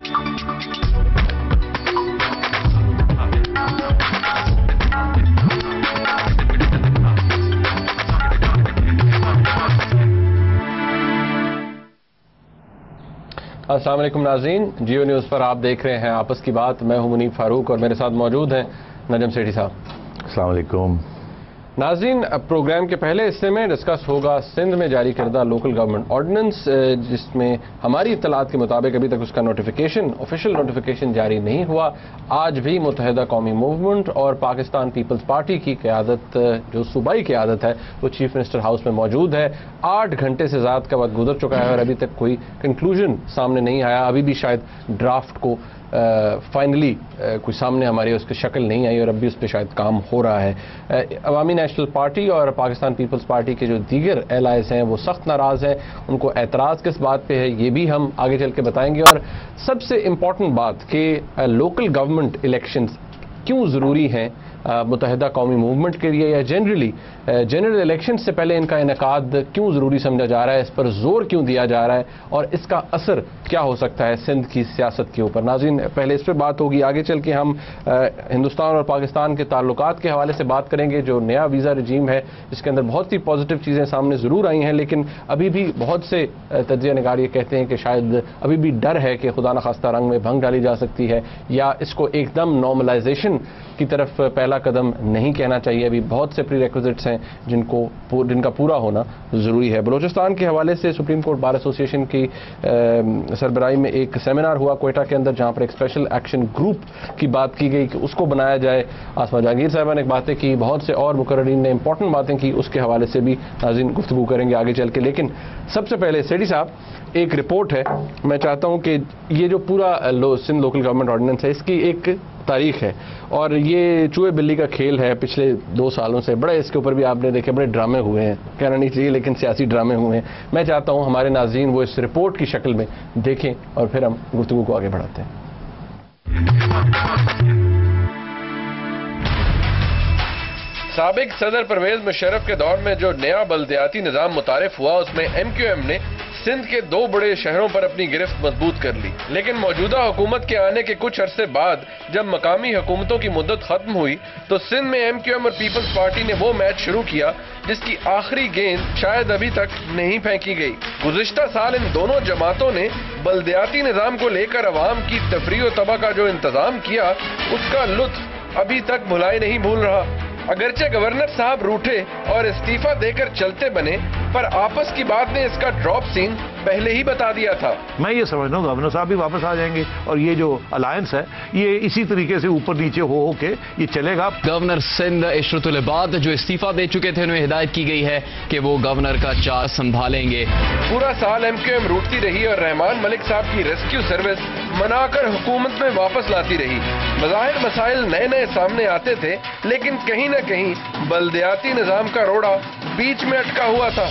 السلام علیکم ناظرین، جیو نیوز پر آپ دیکھ رہے ہیں آپس کی بات. میں ہوں منیب فاروق اور میرے ساتھ موجود ہیں نجم سیٹھی صاحب. السلام علیکم ناظرین. پروگرام کے پہلے حصے میں ڈسکس ہوگا سندھ میں جاری کردہ لوکل گورنمنٹ آرڈیننس، جس میں ہماری اطلاعات کے مطابق ابھی تک اس کا آفیشیل نوٹیفیکیشن جاری نہیں ہوا. آج بھی متحدہ قومی موومنٹ اور پاکستان پیپلز پارٹی کی قیادت، جو صوبائی قیادت ہے، وہ چیف منسٹر ہاؤس میں موجود ہے. 8 گھنٹے سے زیادہ کا وقت گزر چکا ہے اور ابھی تک کوئی کنکلوژن سامنے نہیں آیا. ابھی بھی شاید ڈرافٹ کو فائنلی کوئی سامنے ہمارے اس کی شکل نہیں آئی اور اب بھی اس پہ شاید کام ہو رہا ہے. عوامی نیشنل پارٹی اور پاکستان پیپلز پارٹی کے جو دیگر ایلائز ہیں وہ سخت ناراض ہیں. ان کو اعتراض کس بات پہ ہے یہ بھی ہم آگے چل کے بتائیں گے. اور سب سے امپورٹنٹ بات کہ لوکل گورنمنٹ الیکشنز کیوں ضروری ہیں متحدہ قومی موومنٹ کے لیے، یا جنرل الیکشن سے پہلے ان کا انعقاد کیوں ضروری سمجھا جا رہا ہے، اس پر زور کیوں دیا جا رہا ہے اور اس کا اثر کیا ہو سکتا ہے سندھ کی سیاست کے اوپر. ناظرین، پہلے اس پہ بات ہوگی. آگے چل کے ہم ہندوستان اور پاکستان کے تعلقات کے حوالے سے بات کریں گے. جو نیا ویزا رجیم ہے اس کے اندر بہت سی پازیٹیو چیزیں سامنے ضرور آئی ہیں، لیکن ابھی بھی بہت سے تجزیہ نگار یہ کہتے ہیں کہ شاید ابھی بھی ڈر ہے کہ خدا نخواستہ رنگ میں بھنگ ڈالی جا سکتی ہے، یا اس کو ایک دم نارملائزیشن کی طرف پہلا قدم نہیں کہنا چاہیے. ابھی بہت سے پری ریکوزٹس ہیں جن کا پورا ہونا ضروری ہے. بلوچستان کے حوالے سے سپریم کورٹ بار ایسوسی ایشن کی سربراہی میں ایک سیمینار ہوا کوئٹہ کے اندر، جہاں پر ایک اسپیشل ایکشن گروپ کی بات کی گئی کہ اس کو بنایا جائے. آسما جہانگیر صاحبہ نے باتیں کی، بہت سے اور مقررین نے امپورٹنٹ باتیں کی. اس کے حوالے سے بھی ناظرین گفتگو کریں گے آگے چل کے. لیکن سب سے پہلے سیٹھی صاحب، ایک رپورٹ ہے. میں چاہتا ہوں کہ یہ جو پورا سندھ لوکل گورنمنٹ آرڈیننس ہے، اس کی ایک تاریخ ہے اور یہ چوہے بلی کا کھیل ہے پچھلے 2 سالوں سے. بڑے اس کے اوپر بھی آپ نے دیکھے بڑے ڈرامے ہوئے ہیں، کہنا نہیں چاہیے لیکن سیاسی ڈرامے ہوئے ہیں. میں چاہتا ہوں ہمارے ناظرین وہ اس رپورٹ کی شکل میں دیکھیں اور پھر ہم گفتگو کو آگے بڑھاتے ہیں. سابق صدر پرویز مشرف کے دور میں جو نیا بلدیاتی نظام متعارف ہوا، اس میں ایم کیو ایم نے سندھ کے 2 بڑے شہروں پر اپنی گرفت مضبوط کر لی. لیکن موجودہ حکومت کے آنے کے کچھ عرصے بعد جب مقامی حکومتوں کی مدت ختم ہوئی تو سندھ میں ایم کیو ایم اور پیپلز پارٹی نے وہ میچ شروع کیا جس کی آخری گیند شاید ابھی تک نہیں پھینکی گئی. گزشتہ سال ان دونوں جماعتوں نے بلدیاتی نظام کو لے کر عوام کی تفریح و تباہ کا جو انتظام کیا، اس کا لطف ابھی تک بھلائی نہیں بھول رہا. اگرچہ گورنر صاحب روٹھے اور استعفیٰ دے کر چلتے بنے، پر آپس کی بات نے اس کا ڈراپ سین پہلے ہی بتا دیا تھا. میں یہ سمجھتا ہوں گورنر صاحب بھی واپس آ جائیں گے اور یہ جو الائنس ہے یہ اسی طریقے سے اوپر نیچے ہو کے یہ چلے گا. گورنر سندھ عشرت العباد جو استعفیٰ دے چکے تھے، انہیں ہدایت کی گئی ہے کہ وہ گورنر کا چارج سنبھالیں گے. پورا سال ایم کیو ایم روٹتی رہی اور رحمان ملک صاحب کی ریسکیو سروس منا کر حکومت میں واپس لاتی رہی. بظاہر مسائل نئے سامنے آتے تھے، لیکن کہیں نہ کہیں بلدیاتی نظام کا روڑا بیچ میں اٹکا ہوا تھا.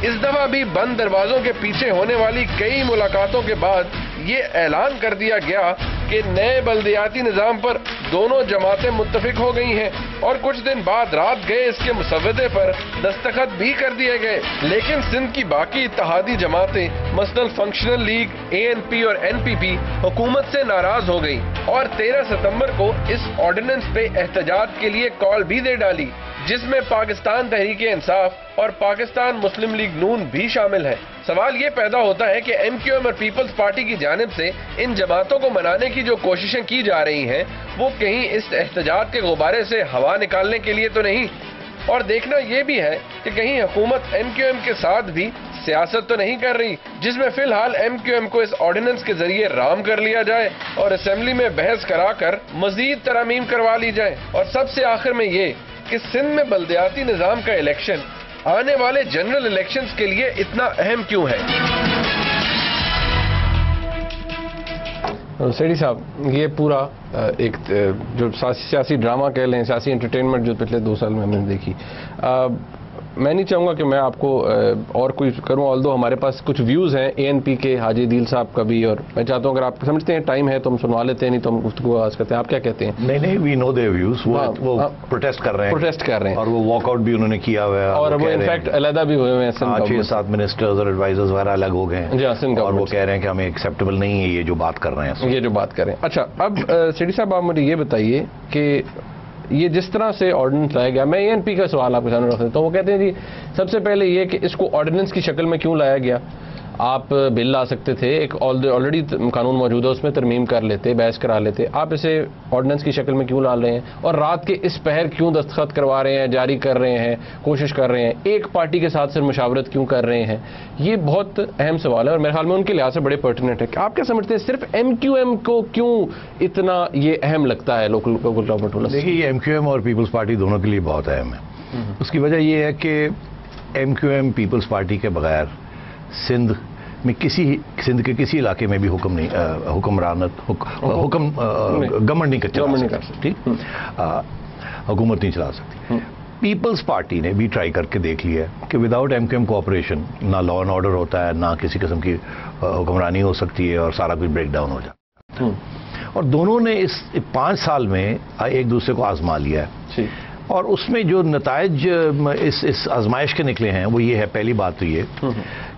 اس دفعہ بھی بند دروازوں کے پیچھے ہونے والی کئی ملاقاتوں کے بعد یہ اعلان کر دیا گیا کہ نئے بلدیاتی نظام پر دونوں جماعتیں متفق ہو گئی ہیں اور کچھ دن بعد رات گئے اس کے مسودے پر دستخط بھی کر دیے گئے. لیکن سندھ کی باقی اتحادی جماعتیں مثلاً فنکشنل لیگ، اے این پی اور این پی پی حکومت سے ناراض ہو گئی اور 13 ستمبر کو اس آرڈیننس پہ احتجاج کے لیے کال بھی دے ڈالی، جس میں پاکستان تحریک انصاف اور پاکستان مسلم لیگ نون بھی شامل ہے. سوال یہ پیدا ہوتا ہے کہ ایم کیو ایم اور پیپلز پارٹی کی جانب سے ان جماعتوں کو منانے کی جو کوششیں کی جا رہی ہیں وہ کہیں اس احتجاج کے غبارے سے ہوا نکالنے کے لیے تو نہیں، اور دیکھنا یہ بھی ہے کہ کہیں حکومت ایم کیو ایم کے ساتھ بھی سیاست تو نہیں کر رہی، جس میں فی الحال ایم کیو ایم کو اس آرڈیننس کے ذریعے رام کر لیا جائے اور اسمبلی میں بحث کرا کر مزید ترامیم کروا لی جائے. اور سب سے آخر میں یہ کہ سندھ میں بلدیاتی نظام کا الیکشن آنے والے جنرل الیکشنز کے لیے اتنا اہم کیوں ہے. سیٹھی صاحب، یہ پورا ایک جو سیاسی ڈرامہ کہہ لیں، سیاسی انٹرٹینمنٹ جو پچھلے 2 سال میں ہم نے دیکھی، میں نہیں چاہوں گا کہ میں آپ کو اور کوئی کروں، آلدو ہمارے پاس کچھ ویوز ہیں ANP کے حاجی عدیل صاحب کا بھی، اور میں چاہتا ہوں اگر آپ سمجھتے ہیں ٹائم ہے تو ہم سنوا لیتے ہیں، نہیں تو ہم گفتگو آغاز کرتے ہیں. آپ کیا کہتے ہیں؟ نہیں وی نو دیئر ویوز. وہ پروٹیسٹ کر رہے ہیں اور وہ واک آؤٹ بھی انہوں نے کیا ہوا ہے، اور وہ انفیکٹ علیحدہ بھی ہوئے ہیں. 6-7 منسٹرز اور ایڈوائزرز وغیرہ الگ ہو گئے ہیں اور وہ کہہ رہے ہیں کہ ہمیں ایکسیپٹیبل نہیں ہے یہ جو بات کر رہے ہیں، یہ جو بات کریں. اچھا اب سیٹھی صاحب آپ مجھے یہ بتائیے کہ یہ جس طرح سے آرڈیننس لایا گیا، میں ANP کا سوال آپ کے سامنے رکھ دیتا ہوں. وہ کہتے ہیں جی سب سے پہلے یہ کہ اس کو آرڈیننس کی شکل میں کیوں لایا گیا؟ آپ بل لا سکتے تھے، ایک آلریڈی قانون موجود ہے اس میں ترمیم کر لیتے، بحث کرا لیتے، آپ اسے آرڈیننس کی شکل میں کیوں لا رہے ہیں؟ اور رات کے اس پہر کیوں دستخط کروا رہے ہیں، جاری کر رہے ہیں، کوشش کر رہے ہیں؟ ایک پارٹی کے ساتھ صرف مشاورت کیوں کر رہے ہیں؟ یہ بہت اہم سوال ہے اور میرے خیال میں ان کے لحاظ سے بڑے پرٹیننٹ ہے. آپ کیا سمجھتے ہیں صرف MQM کو کیوں اتنا یہ اہم لگتا ہے لوکل گورنمنٹ؟ دیکھیے یہ MQM اور پیپلز پارٹی دونوں کے لیے بہت اہم ہے. اس کی وجہ یہ ہے کہ MQM پیپلز پارٹی کے بغیر سندھ کے کسی علاقے میں بھی گورنمنٹ نہیں چلا سکتی، حکومت نہیں چلا سکتی. پیپلز پارٹی نے بھی ٹرائی کر کے دیکھ لیا ہے کہ وداؤٹ MQM کوآپریشن نہ لا اینڈ آرڈر ہوتا ہے، نہ کسی قسم کی حکمرانی ہو سکتی ہے اور سارا کچھ بریک ڈاؤن ہو جاتا ہے. اور دونوں نے اس 5 سال میں ایک دوسرے کو آزما لیا ہے اور اس میں جو نتائج اس آزمائش کے نکلے ہیں وہ یہ ہے. پہلی بات تو یہ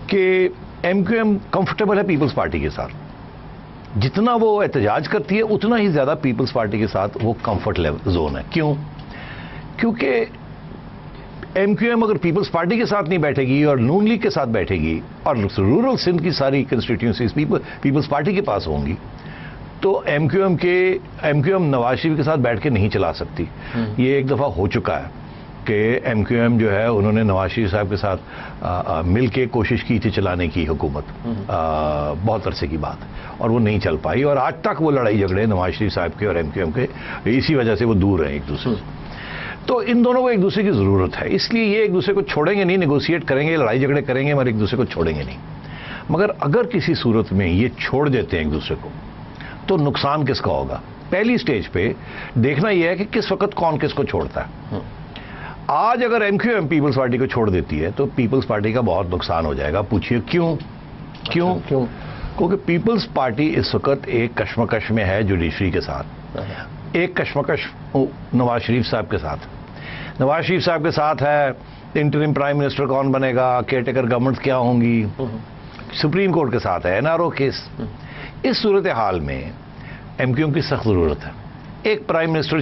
کہ MQM کمفرٹیبل ہے پیپلز پارٹی کے ساتھ، جتنا وہ احتجاج کرتی ہے اتنا ہی زیادہ پیپلز پارٹی کے ساتھ وہ کمفرٹ زون ہے. کیونکہ MQM اگر پیپلز پارٹی کے ساتھ نہیں بیٹھے گی اور نون لیگ کے ساتھ بیٹھے گی اور رورل سندھ کی ساری کنسٹیٹیوئنسیز پیپلز پارٹی کے پاس ہوں گی تو MQM نواز شریف کے ساتھ بیٹھ کے نہیں چلا سکتی. یہ ایک دفعہ ہو چکا ہے کہ MQM جو ہے انہوں نے نواز شریف صاحب کے ساتھ مل کے کوشش کی تھی چلانے کی حکومت، بہت عرصے کی بات، اور وہ نہیں چل پائی اور آج تک وہ لڑائی جھگڑے نواز شریف صاحب کے اور MQM کے اسی وجہ سے وہ دور ہیں ایک دوسرے سے. تو ان دونوں کو ایک دوسرے کی ضرورت ہے، اس لیے یہ ایک دوسرے کو چھوڑیں گے نہیں، نیگوشیٹ کریں گے، لڑائی جھگڑے کریں گے مگر ایک دوسرے کو چھوڑیں گے نہیں. مگر اگر کسی صورت میں یہ چھوڑ دیتے ہیں ایک دوسرے کو تو نقصان کس کا ہوگا؟ پہلی سٹیج پہ دیکھنا یہ ہے کہ کس وقت کون کس کو چھوڑتا ہے. آج اگر MQM پیپلز پارٹی کو چھوڑ دیتی ہے تو پیپلز پارٹی کا بہت نقصان ہو جائے گا. پوچھئے کیوں؟ کیونکہ پیپلز پارٹی اس وقت ایک کشمکش میں ہے جوڈیشری کے ساتھ، ایک کشمکش نواز شریف صاحب کے ساتھ. نواز شریف صاحب کے ساتھ ہے انٹرم پرائم منسٹر کون بنے گا، کیئر ٹیکر گورنمنٹ کیا ہوں گی. سپریم کورٹ کے ساتھ ہے NRO کیس. اس صورتحال میں MQM کی سخت ضرورت ہے. ایک پرائم منسٹر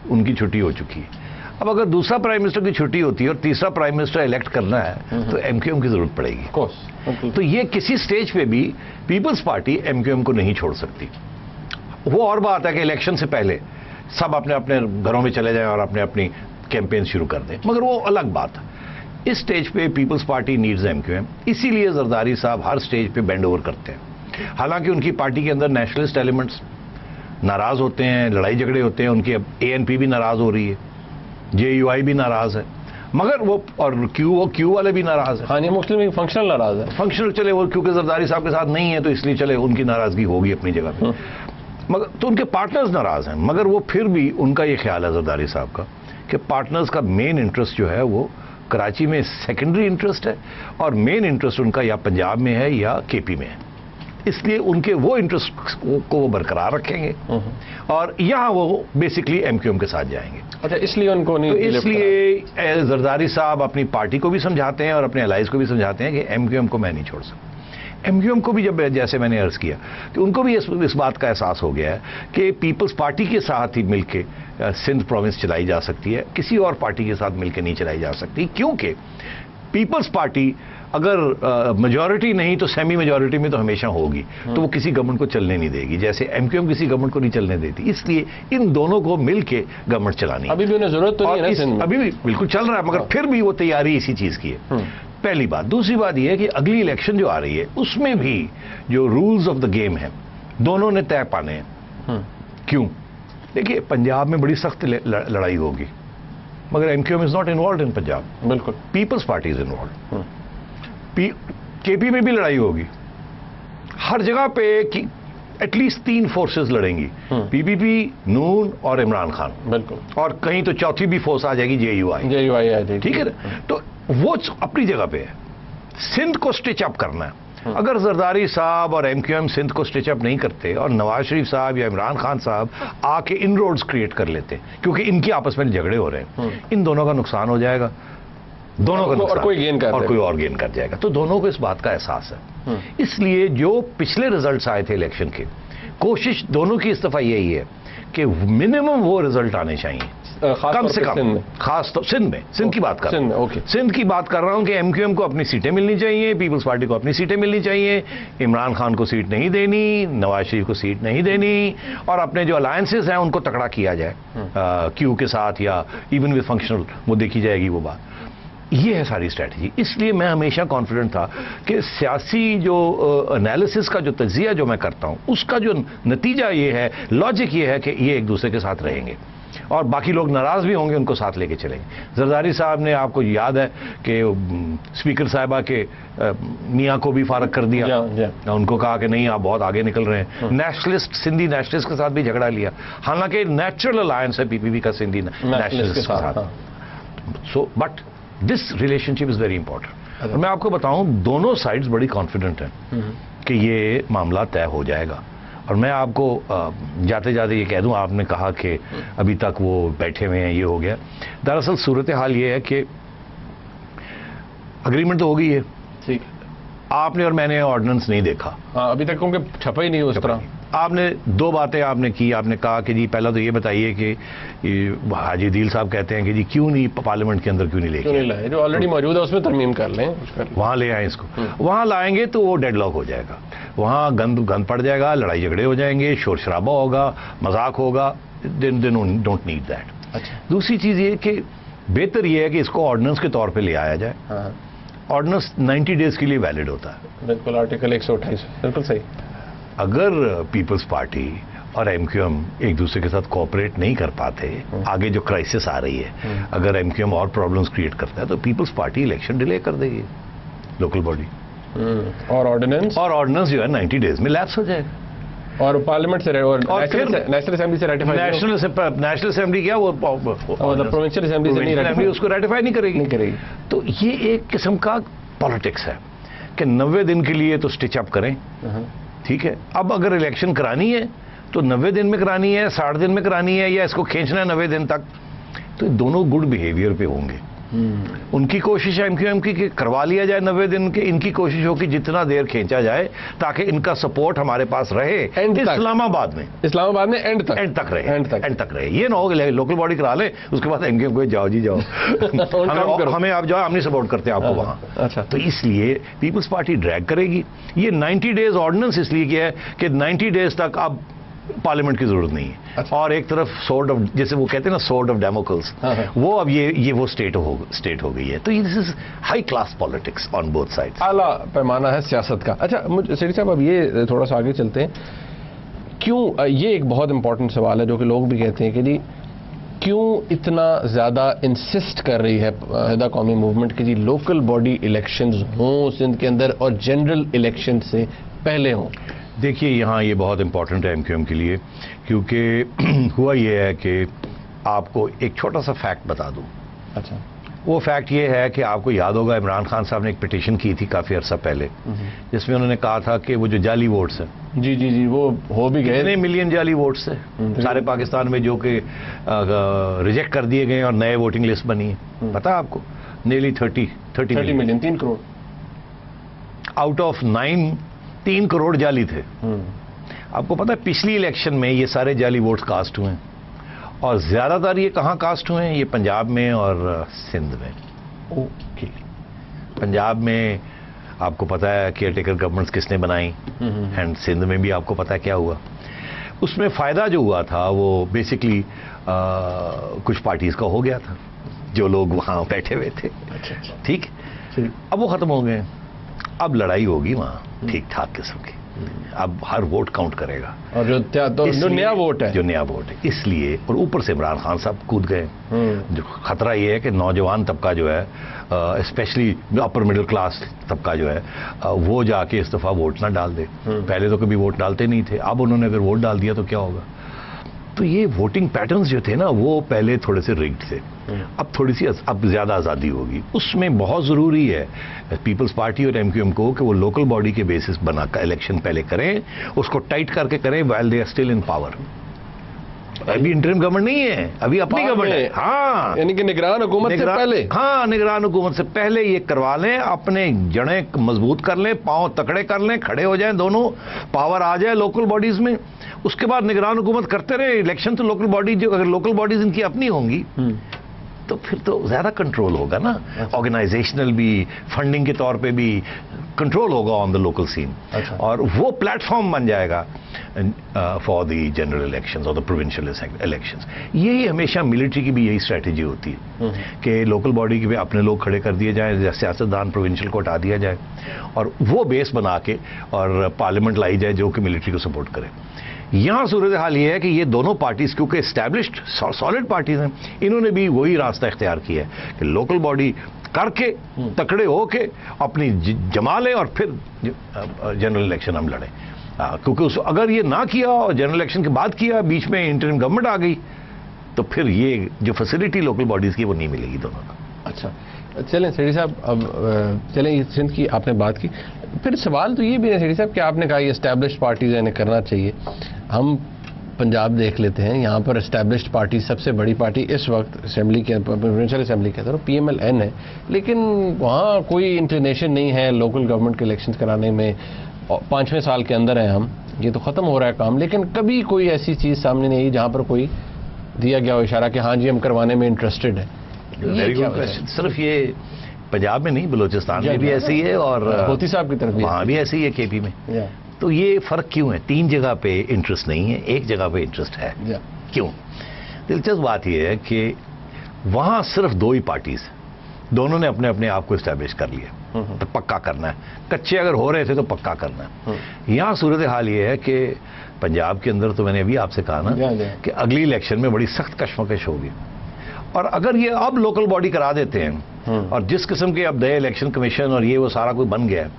ان کی چھٹی ہو چکی ہے. اب اگر دوسرا پرائم منسٹر کی چھٹی ہوتی ہے اور تیسرا پرائم منسٹر الیکٹ کرنا ہے تو MQM کی ضرورت پڑے گی. تو یہ کسی سٹیج پہ بھی پیپلز پارٹی MQM کو نہیں چھوڑ سکتی. وہ اور بات ہے کہ الیکشن سے پہلے سب اپنے اپنے گھروں میں چلے جائیں اور اپنی کیمپین شروع کر دیں، مگر وہ الگ بات ہے. اس سٹیج پہ پیپلز پارٹی نیڈز MQM، اسی لیے زرداری صاحب ہر سٹیج پہ بینڈ اوور کرتے ہیں. حالانکہ ان کی پارٹی کے اندر نیشنلسٹ ایلیمنٹس ناراض ہوتے ہیں، لڑائی جھگڑے ہوتے ہیں، ان کی اب ANP بھی ناراض ہو رہی ہے، JUI بھی ناراض ہے، مگر وہ اور کیو والے بھی ناراض ہیں. ہاں یہ مسلم فنکشنل ناراض ہے. فنکشنل چلے وہ کیونکہ زرداری صاحب کے ساتھ نہیں ہے تو اس لیے چلے ان کی ناراضگی ہوگی اپنی جگہ پہ، مگر تو ان کے پارٹنرز ناراض ہیں. مگر وہ پھر بھی ان کا یہ خیال ہے زرداری صاحب کا کہ پارٹنرز کا مین انٹرسٹ جو ہے وہ کراچی میں سیکنڈری انٹرسٹ ہے اور مین انٹرسٹ ان کا یا پنجاب میں ہے یا KP میں ہے. اس لیے ان کے وہ انٹرسٹ کو وہ برقرار رکھیں گے اور یہاں وہ بیسکلی MQM کے ساتھ جائیں گے. اچھا اس لیے ان کو نہیں، تو اس لیے زرداری صاحب اپنی پارٹی کو بھی سمجھاتے ہیں اور اپنے الائز کو بھی سمجھاتے ہیں کہ MQM کو میں نہیں چھوڑ سکتا. MQM کو بھی جب جیسے میں نے عرض کیا کہ ان کو بھی اس بات کا احساس ہو گیا ہے کہ پیپلز پارٹی کے ساتھ ہی مل کے سندھ پروونس چلائی جا سکتی ہے، کسی اور پارٹی کے ساتھ مل کے نہیں چلائی جا سکتی. کیونکہ پیپلز پارٹی اگر میجورٹی نہیں تو سیمی میجورٹی میں تو ہمیشہ ہوگی، تو وہ کسی گورنمنٹ کو چلنے نہیں دے گی، جیسے MQM کسی گورنمنٹ کو نہیں چلنے دیتی. اس لیے ان دونوں کو مل کے گورنمنٹ چلانی ہے. ابھی بھی انہیں ضرورت تو نہیں ہے، ابھی بھی بالکل چل رہا ہے، مگر پھر بھی وہ تیاری اسی چیز کی ہے. پہلی بات. دوسری بات یہ ہے کہ اگلی الیکشن جو آ رہی ہے اس میں بھی جو رولز آف دا گیم ہیں دونوں نے طے پانے ہیں. کیوں؟ دیکھیے پنجاب میں بڑی سخت لڑائی ہوگی مگر MQM is not involved in Punjab. بالکل. Peoples Party is involved. KP میں بھی لڑائی ہوگی، ہر جگہ پہ ایٹ لیسٹ 3 فورسز لڑیں گی، PPP، نون اور عمران خان. بالکل. اور کہیں تو چوتھی بھی فورس آ جائے گی JUI. ٹھیک ہے نا. تو وہ اپنی جگہ پہ ہے. سندھ کو سٹچ اپ کرنا ہے. اگر زرداری صاحب اور ایم کیو ایم سندھ کو سٹچ اپ نہیں کرتے اور نواز شریف صاحب یا عمران خان صاحب آ کے ان روڈز کریٹ کر لیتے, کیونکہ ان کی آپس میں جھگڑے ہو رہے ہیں, ان دونوں کا نقصان ہو جائے گا, دونوں کا نقصان, اور کوئی اور گین کر جائے گا. تو دونوں کو اس بات کا احساس ہے. اس لیے جو پچھلے ریزلٹس آئے تھے الیکشن کے, کوشش دونوں کی اس دفعہ یہی ہے کہ منیمم وہ ریزلٹ آنے چاہیے, کم سے کم, خاص طور سندھ میں, سندھ کی بات کر رہا ہوں, سندھ کی بات کر رہا ہوں کہ ایم کیو ایم کو اپنی سیٹیں ملنی چاہیے, پیپلز پارٹی کو اپنی سیٹیں ملنی چاہیے, عمران خان کو سیٹ نہیں دینی, نواز شریف کو سیٹ نہیں دینی, اور اپنے جو الائنسز ہیں ان کو تکڑا کیا جائے کیو کے ساتھ یا ایون ود فنکشنل, وہ دیکھی جائے گی وہ بات. یہ ہے ساری اسٹریٹجی. اس لیے میں ہمیشہ کانفیڈنٹ تھا کہ سیاسی جو انالیسس کا جو تجزیہ جو میں کرتا ہوں اس کا جو نتیجہ یہ ہے, لاجک یہ ہے کہ یہ ایک دوسرے کے ساتھ رہیں گے اور باقی لوگ ناراض بھی ہوں گے, ان کو ساتھ لے کے چلیں گے. زرداری صاحب نے, آپ کو یاد ہے کہ اسپیکر صاحبہ کے میاں کو بھی فارغ کر دیا, ان کو کہا کہ نہیں آپ بہت آگے نکل رہے ہیں. نیشنلسٹ, سندھی نیشنلسٹ کے ساتھ بھی جھگڑا لیا, حالانکہ نیچرل الائنس ہے پی پی پی کا سندھی نیشنلسٹ کے ساتھ. So but this relation ship is very important. اور میں آپ کو بتاؤں دونوں سائڈز بڑی کانفیڈنٹ ہیں کہ یہ معاملہ طے ہو جائے گا. اور میں آپ کو جاتے جاتے یہ کہہ دوں, آپ نے کہا کہ ابھی تک وہ بیٹھے ہوئے ہیں, یہ ہو گیا. دراصل صورتحال یہ ہے کہ اگریمنٹ تو ہو گئی ہے, ٹھیک, آپ نے اور میں نے آرڈیننس نہیں دیکھا ابھی تک, کیونکہ چھپا ہی نہیں اس طرح. آپ نے دو باتیں آپ نے کی. آپ نے کہا کہ جی پہلا تو یہ بتائیے کہ حاجی عدیل صاحب کہتے ہیں کہ جی کیوں نہیں پارلیمنٹ کے اندر کیوں نہیں لے کے, جو آلریڈی موجود ہے اس میں ترمیم کر لیں, وہاں لے آئیں اس کو. وہاں لائیں گے تو وہ ڈیڈ لاک ہو جائے گا, وہاں گند پڑ جائے گا, لڑائی جھگڑے ہو جائیں گے, شور شرابہ ہوگا, مذاق ہوگا. Don't need that. دوسری چیز یہ کہ بہتر یہ ہے کہ اس کو آرڈیننس کے طور پہ لے آیا جائے. آرڈیننس 90 ڈیز کے لیے ویلڈ ہوتا ہے. بالکل, آرٹیکل 128, بالکل صحیح. اگر پیپلز پارٹی اور ایم کیو ایم ایک دوسرے کے ساتھ کوآپریٹ نہیں کر پاتے, آگے جو کرائسس آ رہی ہے, اگر ایم کیو ایم اور پرابلمس کریٹ کرتا ہے تو پیپلز پارٹی الیکشن ڈیلے کر دے گی, لوکل باڈی, اور آرڈیننس جو ہے 90 ڈیز میں لیپس ہو جائے گا. اور پارلیمنٹ سے, نیشنل اسمبلی سے ریٹیفائی, نیشنل اسمبلی کیا, وہ پروونشل اسمبلی سے اس کو ریٹیفائی نہیں کرے گی. تو یہ ایک قسم کا پالیٹکس ہے کہ 90 دن کے لیے تو سٹچ اپ کریں, ٹھیک ہے. اب اگر الیکشن کرانی ہے تو 90 دن میں کرانی ہے, 60 دن میں کرانی ہے, یا اس کو کھینچنا ہے 90 دن تک, تو دونوں گڈ بیہیویئر پہ ہوں گے. ان کی کوشش ہے ایم کیو ایم کی کہ کروا لیا جائے 90 دن کے, ان کی کوشش ہو کہ جتنا دیر کھینچا جائے تاکہ ان کا سپورٹ ہمارے پاس رہے اسلام آباد میں اینڈ تک رہے. یہ نہ ہو کہ لوکل باڈی کرا لے, اس کے بعد ایم کیو ایم کو جاؤ جی جاؤ, ہمیں آپ جاؤ, ہم نہیں سپورٹ کرتے آپ کو وہاں. تو اس لیے پیپلز پارٹی ڈریگ کرے گی. یہ 90 ڈیز آرڈیننس اس لیے کیا ہے کہ 90 ڈیز تک اب پارلیمنٹ کی ضرورت نہیں ہے. اور ایک طرف سورڈ آف, جیسے وہ کہتے ہیں نا سورڈ آف ڈیموکرس, وہ اب یہ وہ اسٹیٹ ہو گئی ہے. تو یہ this is high class politics on both side, اعلیٰ پیمانہ ہے سیاست کا. اچھا سیٹھی صاحب, اب یہ تھوڑا سا آگے چلتے ہیں. کیوں, یہ ایک بہت امپورٹنٹ سوال ہے جو کہ لوگ بھی کہتے ہیں کہ جی کیوں اتنا زیادہ انسسٹ کر رہی ہے متحدہ قومی موومنٹ کہ جی لوکل باڈی الیکشنز ہوں سندھ کے اندر اور جنرل الیکشن سے پہلے ہوں. دیکھیے یہاں یہ بہت امپورٹنٹ ہے ایم کیو ایم کے لیے, کیونکہ ہوا یہ ہے کہ آپ کو ایک چھوٹا سا فیکٹ بتا دوں. اچھا, وہ فیکٹ یہ ہے کہ آپ کو یاد ہوگا عمران خان صاحب نے ایک پٹیشن کی تھی کافی عرصہ پہلے, جس میں انہوں نے کہا تھا کہ وہ جو جعلی ووٹس ہیں, جی وہ ہو بھی گئے, 2 ملین جعلی ووٹس ہیں سارے پاکستان میں جو کہ ریجیکٹ کر دیے گئے اور نئے ووٹنگ لسٹ بنی ہے. پتا آپ کو nearly 30 million, 3 crore out of 9, 3 crore جعلی تھے. آپ کو پتا ہے پچھلی الیکشن میں یہ سارے جعلی ووٹس کاسٹ ہوئے ہیں, اور زیادہ تر یہ کہاں کاسٹ ہوئے ہیں, یہ پنجاب میں اور سندھ میں. اوکے, پنجاب میں آپ کو پتا ہے کیئر ٹیکر گورنمنٹس کس نے بنائی, اینڈ سندھ میں بھی آپ کو پتا ہے کیا ہوا. اس میں فائدہ جو ہوا تھا وہ بیسکلی کچھ پارٹیز کا ہو گیا تھا جو لوگ وہاں بیٹھے ہوئے تھے, ٹھیک. اب وہ ختم ہو گئے, اب لڑائی ہوگی وہاں ٹھیک ٹھاک قسم کی. اب ہر ووٹ کاؤنٹ کرے گا, اور جو نیا ووٹ ہے اس لیے, اور اوپر سے عمران خان صاحب کود گئے. جو خطرہ یہ ہے کہ نوجوان طبقہ جو ہے, اسپیشلی اپر مڈل کلاس طبقہ جو ہے, وہ جا کے اس دفعہ ووٹ نہ ڈال دے. پہلے تو کبھی ووٹ ڈالتے نہیں تھے, اب انہوں نے اگر ووٹ ڈال دیا تو کیا ہوگا. تو یہ ووٹنگ پیٹرنز جو تھے نا وہ پہلے تھوڑے سے ریگڈ تھے. اب تھوڑی سی اب زیادہ آزادی ہوگی. اس میں بہت ضروری ہے پیپلز پارٹی اور ایم کیو ایم کو کہ وہ لوکل باڈی کے بیسس بنا کر الیکشن پہلے کریں, اس کو ٹائٹ کر کے کریں while they are still in power. ابھی انٹرم گورنمنٹ نہیں ہے, ابھی اپنی گورنمنٹ ہے. ہاں, یعنی کہ نگران حکومت سے پہلے, ہاں نگران حکومت سے پہلے یہ کروا لیں, اپنے جڑیں مضبوط کر لیں, پاؤں تکڑے کر لیں, کھڑے ہو جائیں دونوں, پاور آ جائے لوکل باڈیز میں. اس کے بعد نگران حکومت کرتے رہے الیکشن. تو لوکل باڈی جو اگر لوکل باڈیز ان کی اپنی ہوں گی تو پھر تو زیادہ کنٹرول ہوگا نا, آرگنائزیشنل بھی, فنڈنگ کے طور پہ بھی کنٹرول ہوگا آن دا لوکل سین, اور وہ پلیٹ فارم بن جائے گا فار دی جنرل الیکشنز اور دا پروونشل الیکشنز. یہی ہمیشہ ملٹری کی بھی یہی اسٹریٹجی ہوتی ہے کہ لوکل باڈی کے بھی اپنے لوگ کھڑے کر دیے جائیں, سیاستدان پروونشل کو ہٹا دیا جائے, اور وہ بیس بنا کے اور پارلیمنٹ لائی جائے جو کہ ملٹری کو سپورٹ کرے. یہاں صورتحال یہ ہے کہ یہ دونوں پارٹیز کیونکہ اسٹیبلشڈ سالڈ پارٹیز ہیں, انہوں نے بھی وہی راستہ اختیار کیا ہے کہ لوکل باڈی کر کے تکڑے ہو کے اپنی جما لیں اور پھر جنرل الیکشن ہم لڑیں. کیونکہ اگر یہ نہ کیا اور جنرل الیکشن کے بعد کیا, بیچ میں انٹرم گورنمنٹ آ گئی, تو پھر یہ جو فیسلٹی لوکل باڈیز کی وہ نہیں ملے گی دونوں کا. اچھا چلیں سیٹھی صاحب, اب چلیں سندھ کی آپ نے بات کی, پھر سوال تو یہ بھی ہے سیٹھی صاحب کہ آپ نے کہا یہ اسٹیبلشڈ پارٹیز انہیں کرنا چاہیے. ہم پنجاب دیکھ لیتے ہیں, یہاں پر اسٹیبلشڈ پارٹی سب سے بڑی پارٹی اس وقت اسمبلی کے پروونشل اسمبلی کے اندر پی ایم ایل این ہے, لیکن وہاں کوئی انکلینیشن نہیں ہے لوکل گورنمنٹ کے الیکشن کرانے میں. 5ویں سال کے اندر ہیں ہم, یہ تو ختم ہو رہا ہے کام, لیکن کبھی کوئی ایسی چیز سامنے نہیں آئی جہاں پر کوئی دیا گیا ہو اشارہ کہ ہاں جی ہم کروانے میں انٹرسٹڈ ہیں. صرف یہ پنجاب میں نہیں, بلوچستان میں بھی ایسے ہی ہے, اور ہوتی صاحب کی طرف وہاں بھی ایسے ہی ہے, کے پی میں. تو یہ فرق کیوں ہے؟ 3 جگہ پہ انٹرسٹ نہیں ہے, ایک جگہ پہ انٹرسٹ ہے. کیوں؟ دلچسپ بات یہ ہے کہ وہاں صرف 2 ہی پارٹیز, دونوں نے اپنے اپنے آپ کو اسٹیبلش کر لیا, تو پکا کرنا ہے. کچے اگر ہو رہے تھے تو پکا کرنا ہے. یہاں صورتحال یہ ہے کہ پنجاب کے اندر تو میں نے ابھی آپ سے کہا نا کہ اگلی الیکشن میں بڑی سخت کشمکش ہوگی, اور اگر یہ اب لوکل باڈی کرا دیتے ہیں اور جس قسم کے اب نئے الیکشن کمیشن اور یہ وہ سارا کوئی بن گیا ہے,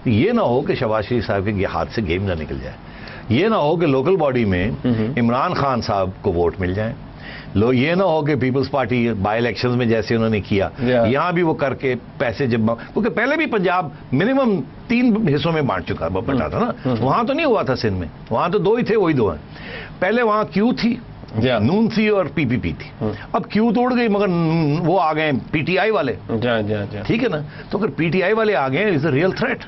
یہ نہ ہو کہ شہباز شریف صاحب کے ہاتھ سے گیم نہ نکل جائے. یہ نہ ہو کہ لوکل باڈی میں عمران خان صاحب کو ووٹ مل جائیں. یہ نہ ہو کہ پیپلز پارٹی بائی الیکشنز میں جیسے انہوں نے کیا یہاں بھی وہ کر کے پیسے جب, کیونکہ پہلے بھی پنجاب منیمم 3 حصوں میں بانٹا تھا نا, وہاں تو نہیں ہوا تھا سندھ میں, وہاں تو 2 ہی تھے, وہی 2 ہیں. پہلے وہاں کیو تھی, نون تھی اور پی پی پی تھی. اب کیو توڑ گئی مگر وہ آ گئے پی ٹی آئی والے. ٹھیک ہے نا, تو اگر پی ٹی آئی والے آ گئے از اے ریئل تھریٹ.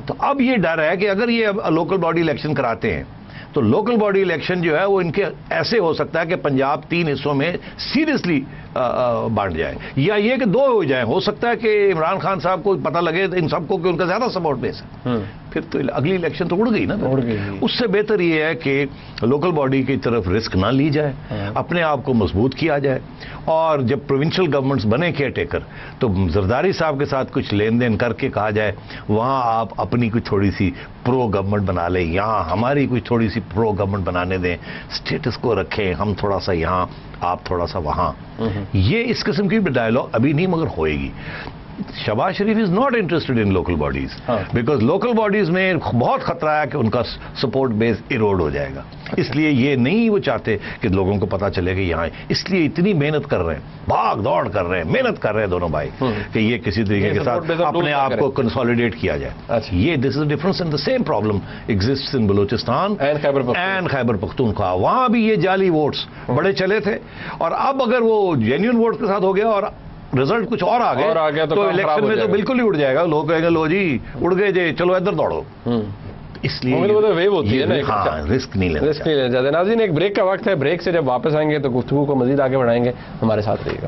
تو اب یہ ڈر ہے کہ اگر یہ لوکل باڈی الیکشن کراتے ہیں تو لوکل باڈی الیکشن جو ہے وہ ان کے ایسے ہو سکتا ہے کہ پنجاب 3 حصوں میں سیریسلی بانٹ جائے, یا یہ کہ 2 ہو جائیں. ہو سکتا ہے کہ عمران خان صاحب کو پتہ لگے ان سب کو کہ ان کا زیادہ سپورٹ بیس ہے, پھر تو اگلی الیکشن تو اڑ گئی نا. اس سے بہتر یہ ہے کہ لوکل باڈی کی طرف رسک نہ لی جائے, اپنے آپ کو مضبوط کیا جائے, اور جب پروونشل گورنمنٹس بنے کیئر ٹیکر تو زرداری صاحب کے ساتھ کچھ لین دین کر کے کہا جائے وہاں آپ اپنی کچھ تھوڑی سی پرو گورنمنٹ بنا لیں, یہاں ہماری کچھ تھوڑی سی پرو گورنمنٹ بنانے دیں, اسٹیٹس کو رکھیں, ہم تھوڑا سا یہاں آپ تھوڑا سا وہاں. یہ اس قسم کی ڈائلاگ ابھی نہیں مگر ہوئے گی. Shahbaz Sharif is not interested in local bodies because local bodies میں بہت خطرہ ہے کہ ان کا سپورٹ بیس ایروڈ ہو جائے گا. اس لیے یہ نہیں وہ چاہتے کہ لوگوں کو پتا چلے کہ یہاں, اس لیے اتنی محنت کر رہے ہیں, بھاگ دوڑ کر رہے ہیں, محنت کر رہے ہیں دونوں بھائی کہ یہ کسی طریقے کے ساتھ اپنے آپ کو کنسالیڈیٹ کیا جائے. یہ this is difference in the same problem exists in Balochistan and Khyber Pakhtunkhwa. وہاں بھی یہ جعلی ووٹس بڑے چلے تھے, اور اب اگر وہ جینیون ووٹ کے ساتھ ہو گیا اور رزلٹ کچھ اور آ گیا تو الیکشن میں تو بالکل ہی اڑ جائے گا. لوگ کہیں گے لو جی اڑ گئے جی, چلو ادھر دوڑو. اس لیے ویو ہوتی ہے نا, رسک نہیں لینا. ناظرین ایک بریک کا وقت ہے, بریک سے جب واپس آئیں گے تو گفتگو کو مزید آگے بڑھائیں گے, ہمارے ساتھ رہیے گا.